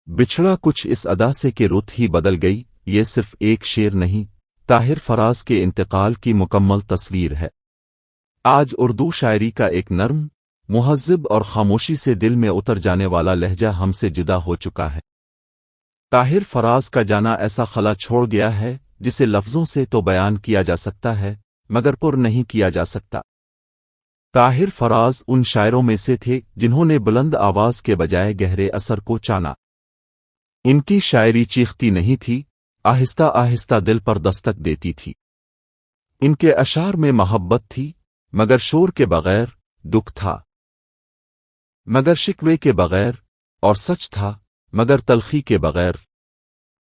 بچھڑا کچھ اس ادا سے کہ رت ہی بدل گئی، یہ صرف ایک شعر نہیں، طاہر فراز کے انتقال کی مکمل تصویر ہے۔ آج اردو شاعری کا ایک نرم، مہذب اور خاموشی سے دل میں اتر جانے والا لہجہ ہم سے جدا ہو چکا ہے۔ طاہر فراز کا جانا ایسا خلا چھوڑ گیا ہے جسے لفظوں سے تو بیان کیا جا سکتا ہے مگر پر نہیں کیا جا سکتا۔ طاہر فراز ان شاعروں میں سے تھے جنہوں نے بلند آواز کے بجائے گہرے اثر کو چانا۔ ان کی شاعری چیختی نہیں تھی، آہستہ آہستہ دل پر دستک دیتی تھی۔ ان کے اشعار میں محبت تھی مگر شور کے بغیر، دکھ تھا مگر شکوے کے بغیر، اور سچ تھا مگر تلخی کے بغیر۔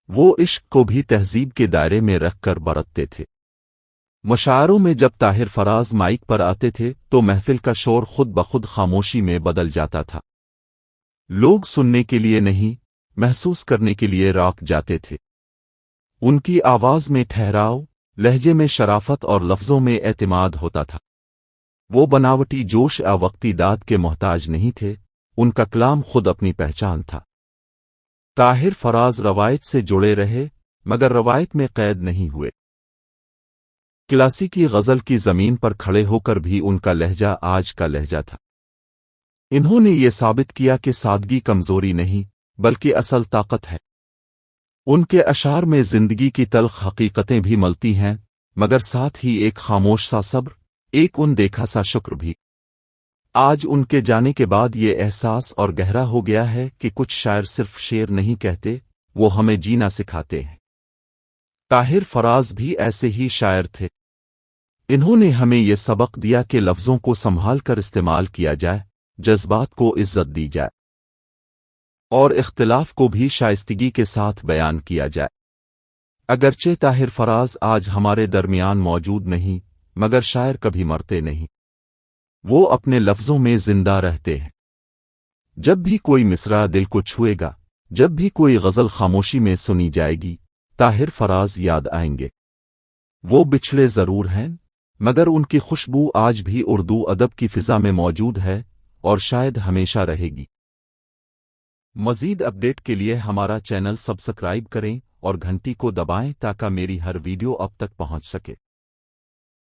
وہ عشق کو بھی تہذیب کے دائرے میں رکھ کر برتتے تھے۔ مشاعروں میں جب طاہر فراز مائک پر آتے تھے تو محفل کا شور خود بخود خاموشی میں بدل جاتا تھا۔ لوگ سننے کے لیے نہیں، محسوس کرنے کے لیے راک جاتے تھے۔ ان کی آواز میں ٹھہراؤ، لہجے میں شرافت اور لفظوں میں اعتماد ہوتا تھا۔ وہ بناوٹی جوش وقتی داد کے محتاج نہیں تھے، ان کا کلام خود اپنی پہچان تھا۔ طاہر فراز روایت سے جڑے رہے مگر روایت میں قید نہیں ہوئے۔ کلاسیکی غزل کی زمین پر کھڑے ہو کر بھی ان کا لہجہ آج کا لہجہ تھا۔ انہوں نے یہ ثابت کیا کہ سادگی کمزوری نہیں بلکہ اصل طاقت ہے۔ ان کے اشعار میں زندگی کی تلخ حقیقتیں بھی ملتی ہیں مگر ساتھ ہی ایک خاموش سا صبر، ایک ان دیکھا سا شکر بھی۔ آج ان کے جانے کے بعد یہ احساس اور گہرا ہو گیا ہے کہ کچھ شاعر صرف شعر نہیں کہتے، وہ ہمیں جینا سکھاتے ہیں۔ طاہر فراز بھی ایسے ہی شاعر تھے۔ انہوں نے ہمیں یہ سبق دیا کہ لفظوں کو سنبھال کر استعمال کیا جائے، جذبات کو عزت دی جائے اور اختلاف کو بھی شائستگی کے ساتھ بیان کیا جائے۔ اگرچہ طاہر فراز آج ہمارے درمیان موجود نہیں مگر شاعر کبھی مرتے نہیں، وہ اپنے لفظوں میں زندہ رہتے ہیں۔ جب بھی کوئی مصرع دل کو چھوئے گا، جب بھی کوئی غزل خاموشی میں سنی جائے گی، طاہر فراز یاد آئیں گے۔ وہ بچھڑے ضرور ہیں مگر ان کی خوشبو آج بھی اردو ادب کی فضا میں موجود ہے اور شاید ہمیشہ رہے گی۔ مزید اپڈیٹ کے لیے ہمارا چینل سبسکرائب کریں اور گھنٹی کو دبائیں تاکہ میری ہر ویڈیو اب تک پہنچ سکے۔